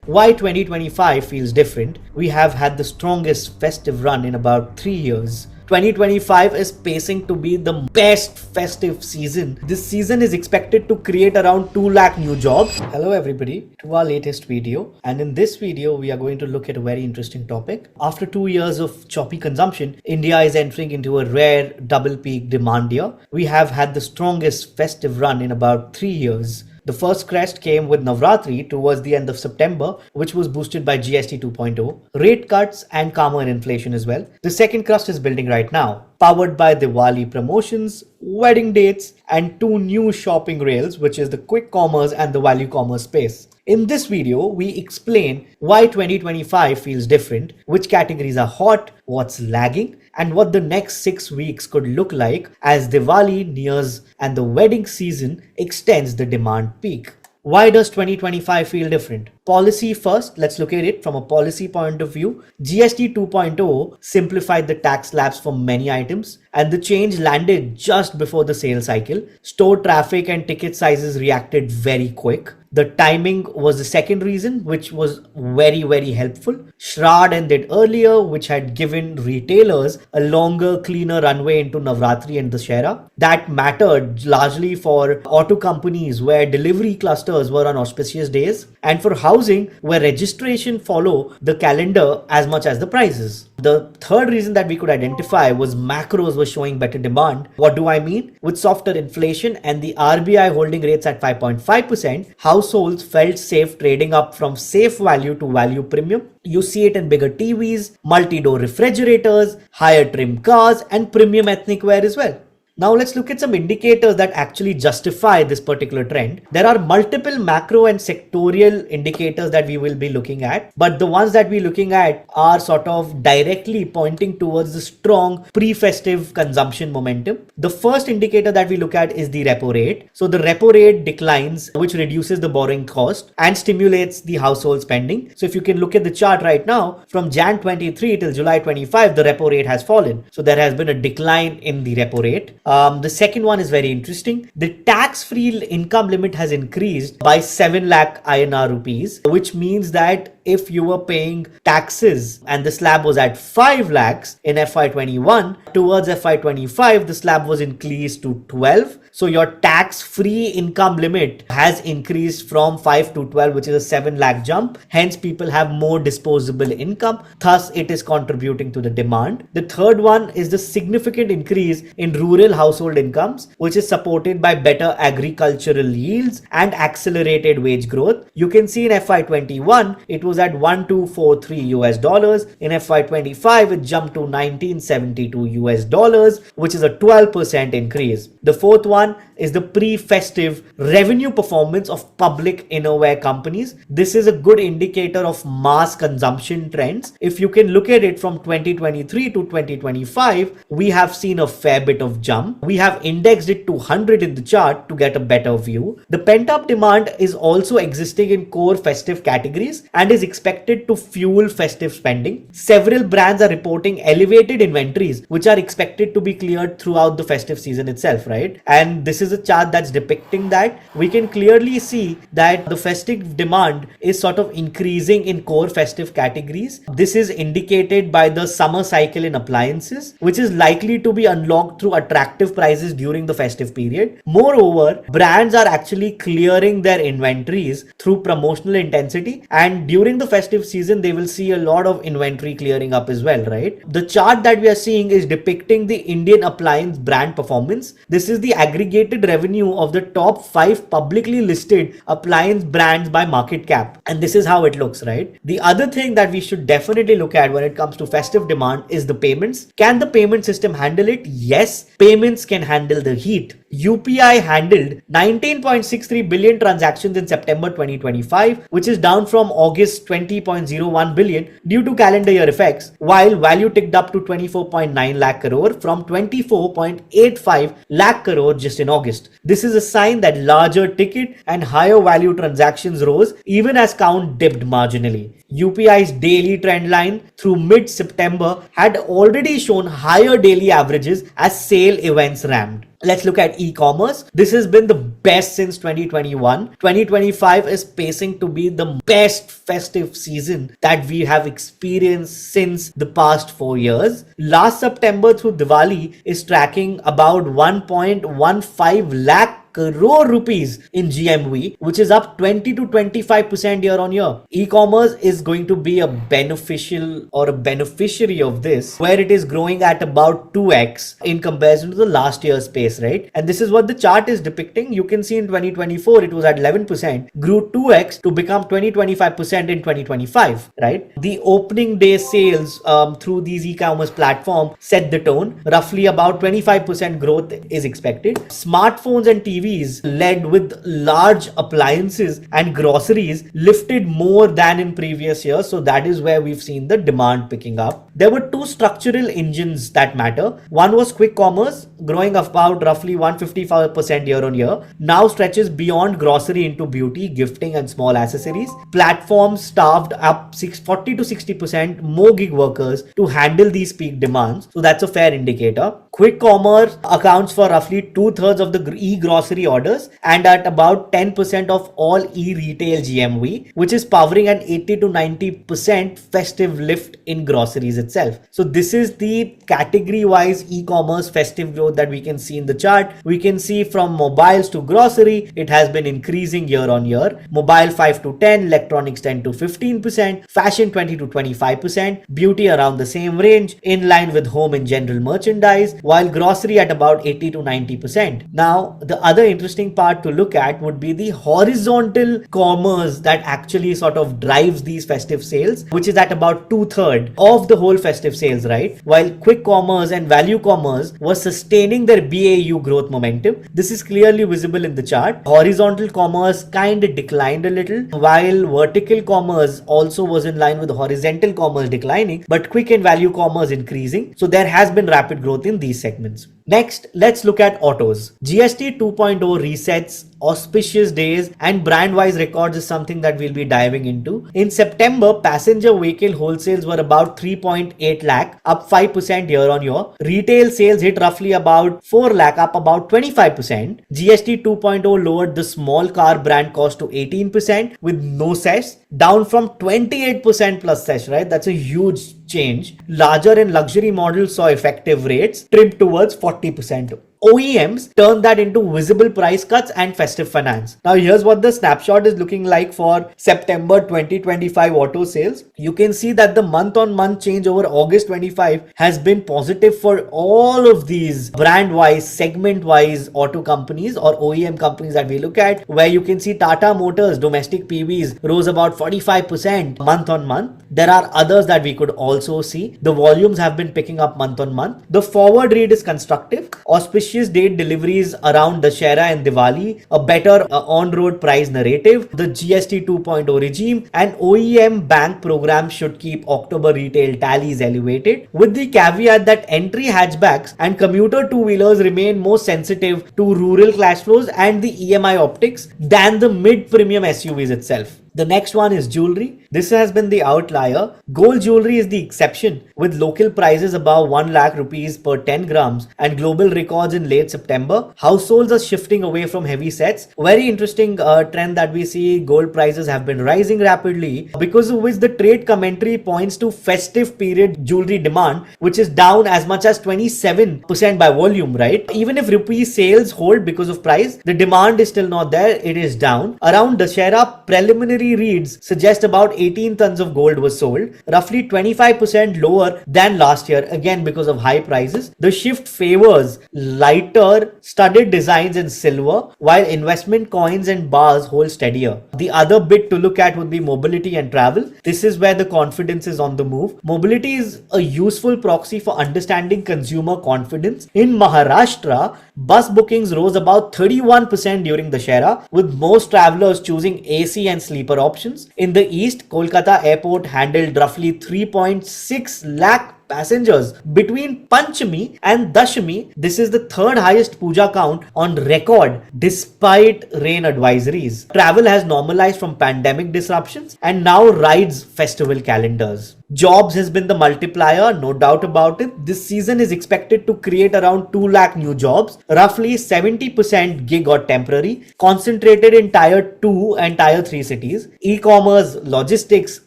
Why 2025 feels different? We have had the strongest festive run in about 3 years. 2025 is pacing to be the best festive season. This season is expected to create around 2 lakh new jobs. Hello everybody to our latest video, and in this video we are going to look at a very interesting topic. After 2 years of choppy consumption, India is entering into a rare double peak demand year. We have had the strongest festive run in about 3 years. The first crest came with Navratri towards the end of September, which was boosted by GST 2.0, rate cuts and calmer inflation as well. The second crust is building right now, powered by Diwali promotions, wedding dates, and 2 new shopping rails, which is the quick commerce and the value commerce space. In this video, we explain why 2025 feels different, which categories are hot, what's lagging, and what the next 6 weeks could look like as Diwali nears and the wedding season extends the demand peak. Why does 2025 feel different? Policy first, let's look at it from a policy point of view. GST 2.0 simplified the tax slabs for many items, and the change landed just before the sale cycle. Store traffic and ticket sizes reacted very quick. The timing was the second reason, which was very helpful. Shraddh ended earlier, which had given retailers a longer, cleaner runway into Navratri and Dussehra. That mattered largely for auto companies where delivery clusters were on auspicious days, and for housing where registration follow the calendar as much as the prices. The third reason that we could identify was macros were showing better demand. What do I mean? With softer inflation and the RBI holding rates at 5.5%, households felt safe trading up from safe value to value premium. You see it in bigger TVs, multi-door refrigerators, higher trim cars, and premium ethnic wear as well. Now let's look at some indicators that actually justify this particular trend. There are multiple macro and sectorial indicators that we will be looking at, but the ones that we're looking at are sort of directly pointing towards the strong pre-festive consumption momentum. The first indicator that we look at is the repo rate. So the repo rate declines, which reduces the borrowing cost and stimulates the household spending. So if you can look at the chart right now, from Jan 23 till July 25, the repo rate has fallen. So there has been a decline in the repo rate. The second one is very interesting. The tax-free income limit has increased by 7 lakh INR rupees, which means that if you were paying taxes and the slab was at 5 lakhs in FY21, towards FY25, the slab was increased to 12. So your tax-free income limit has increased from 5 to 12, which is a 7 lakh jump. Hence, people have more disposable income. Thus, it is contributing to the demand. The third one is the significant increase in rural household incomes, which is supported by better agricultural yields and accelerated wage growth. You can see in FY21, it was at 1243 US dollars. In FY25, it jumped to 1972 US dollars, which is a 12% increase. The fourth one is the pre-festive revenue performance of public innerwear companies. This is a good indicator of mass consumption trends. If you can look at it from 2023 to 2025, we have seen a fair bit of jump. We have indexed it to 100 in the chart to get a better view. The pent-up demand is also existing in core festive categories and is expected to fuel festive spending. Several brands are reporting elevated inventories, which are expected to be cleared throughout the festive season itself, right? And this is a chart that's depicting that. We can clearly see that the festive demand is sort of increasing in core festive categories. This is indicated by the summer cycle in appliances, which is likely to be unlocked through attractive prices during the festive period. Moreover, brands are actually clearing their inventories through promotional intensity, and during the festive season, they will see a lot of inventory clearing up as well, right? The chart that we are seeing is depicting the Indian appliance brand performance. This is the aggregated revenue of the top 5 publicly listed appliance brands by market cap. And this is how it looks, right? The other thing that we should definitely look at when it comes to festive demand is the payments. Can the payment system handle it? Yes, payments can handle the heat. UPI handled 19.63 billion transactions in September 2025, which is down from August 20.01 billion due to calendar year effects, while value ticked up to 24.9 lakh crore from 24.85 lakh crore just in August. This is a sign that larger ticket and higher value transactions rose even as count dipped marginally. UPI's daily trend line through mid-September had already shown higher daily averages as sale events ramped. Let's look at e-commerce. This has been the best since 2021. 2025 is pacing to be the best festive season that we have experienced since the past 4 years. Last September through Diwali is tracking about 1.15 lakh crore rupees in GMV, which is up 20 to 25% year on year. E-commerce is going to be a beneficial or a beneficiary of this, where it is growing at about 2x in comparison to the last year's pace, right? And this is what the chart is depicting. You can see in 2024 it was at 11%, grew 2x to become 20-25% in 2025, right? The opening day sales through these e-commerce platforms set the tone. Roughly about 25% growth is expected. Smartphones and TVs led with large appliances and groceries lifted more than in previous years. So that is where we've seen the demand picking up. There were two structural engines that matter. One was quick commerce, growing about roughly 155% year on year, now stretches beyond grocery into beauty, gifting and small accessories. Platforms staffed up 40 to 60% more gig workers to handle these peak demands. So that's a fair indicator. Quick commerce accounts for roughly 2/3 of the e-grocery orders and at about 10% of all e-retail GMV, which is powering an 80 to 90% festive lift in groceries itself. So this is the category wise e-commerce festive growth that we can see in the chart. We can see from mobiles to grocery, it has been increasing year on year. Mobile 5 to 10, electronics 10 to 15%, fashion 20 to 25%, beauty around the same range, in line with home and general merchandise, while grocery at about 80 to 90%. Now, the other interesting part to look at would be the horizontal commerce that actually sort of drives these festive sales, which is at about 2/3 of the whole festive sales, right? While quick commerce and value commerce was sustaining their BAU growth momentum. This is clearly visible in the chart. Horizontal commerce kind of declined a little, while vertical commerce also was in line with horizontal commerce declining, but quick and value commerce increasing. So there has been rapid growth in these segments. Next, let's look at autos. GST 2.0 resets, auspicious days, and brand-wise records is something that we'll be diving into. In September, passenger vehicle wholesales were about 3.8 lakh, up 5% year on year. Retail sales hit roughly about 4 lakh, up about 25%. GST 2.0 lowered the small car brand cost to 18% with no cess, down from 28% plus cess, right? That's a huge change. Larger and luxury models saw effective rates trimmed towards 40%. OEMs turned that into visible price cuts and festive finance. Now here's what the snapshot is looking like for September 2025 auto sales. You can see that the month on month change over August 25 has been positive for all of these brand wise, segment wise auto companies or OEM companies that we look at, where you can see Tata Motors domestic PVs rose about 45% month on month. There are others that we could also see. The volumes have been picking up month on month. The forward read is constructive. Auspicious date deliveries around Dussehra and Diwali, a better on-road price narrative, the GST 2.0 regime, and OEM bank programs should keep October retail tallies elevated, with the caveat that entry hatchbacks and commuter two-wheelers remain more sensitive to rural cash flows and the EMI optics than the mid-premium SUVs itself. The next one is jewelry. This has been the outlier. Gold jewelry is the exception, with local prices above 1 lakh rupees per 10 grams and global records in late September. Households are shifting away from heavy sets. Very interesting trend that we see. Gold prices have been rising rapidly, because of which the trade commentary points to festive period jewelry demand, which is down as much as 27% by volume, right? Even if rupee sales hold because of price, the demand is still not there. It is down. Around Dussehra, preliminary reads suggest about 18 tons of gold was sold, roughly 25% lower than last year, again because of high prices. The shift favors lighter studded designs in silver, while investment coins and bars hold steadier. The other bit to look at would be mobility and travel. This is where the confidence is on the move. Mobility is a useful proxy for understanding consumer confidence. In Maharashtra, bus bookings rose about 31% during Dussehra, with most travelers choosing AC and sleeper options. In the east, Kolkata airport handled roughly 3.6 lakh passengers. Between Panchami and Dashami, this is the third highest puja count on record despite rain advisories. Travel has normalized from pandemic disruptions and now rides festival calendars. Jobs has been the multiplier, no doubt about it. This season is expected to create around 2 lakh new jobs, roughly 70% gig or temporary, concentrated in tier 2 and tier 3 cities. E-commerce, logistics,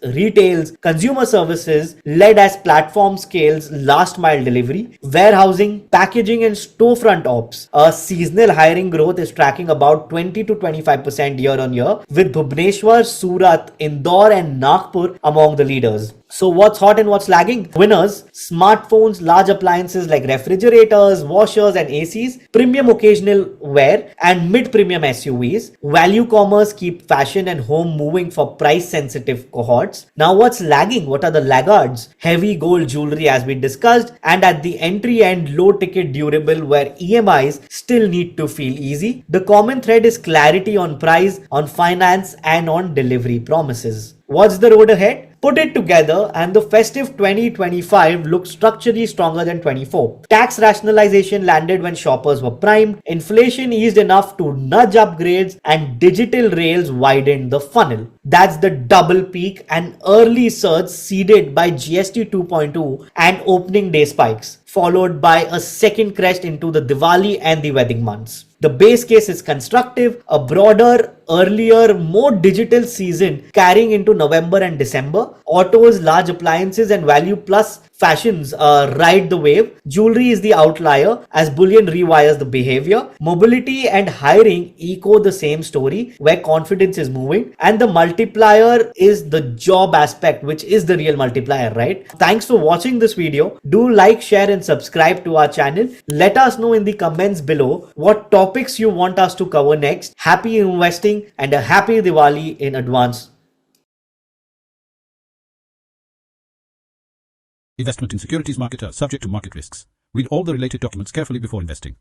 retails, consumer services led as platform scales, last mile delivery, warehousing, packaging and storefront ops. A seasonal hiring growth is tracking about 20 to 25% year on year, with Bhubaneswar, Surat, Indore and Nagpur among the leaders. So what's hot and what's lagging? Winners: smartphones, large appliances like refrigerators, washers and ACs, premium occasional wear and mid-premium SUVs. Value commerce keep fashion and home moving for price sensitive cohorts. Now what's lagging? What are the laggards? Heavy gold jewelry as we discussed, and at the entry end low ticket durable where EMIs still need to feel easy. The common thread is clarity on price, on finance and on delivery promises. What's the road ahead? Put it together and the festive 2025 looks structurally stronger than 24. Tax rationalization landed when shoppers were primed, inflation eased enough to nudge upgrades, and digital rails widened the funnel. That's the double peak and early surge seeded by GST 2.2 and opening day spikes, followed by a second crest into the Diwali and the wedding months. The base case is constructive, a broader, earlier, more digital season carrying into November and December. Autos, large appliances and value plus fashions ride the wave. Jewelry is the outlier as bullion rewires the behavior. Mobility and hiring echo the same story where confidence is moving, and the multiplier is the job aspect, which is the real multiplier, right? Thanks for watching this video. Do like, share and subscribe to our channel. Let us know in the comments below what topics you want us to cover next. Happy investing and a happy Diwali in advance. Investment in securities market are subject to market risks. Read all the related documents carefully before investing.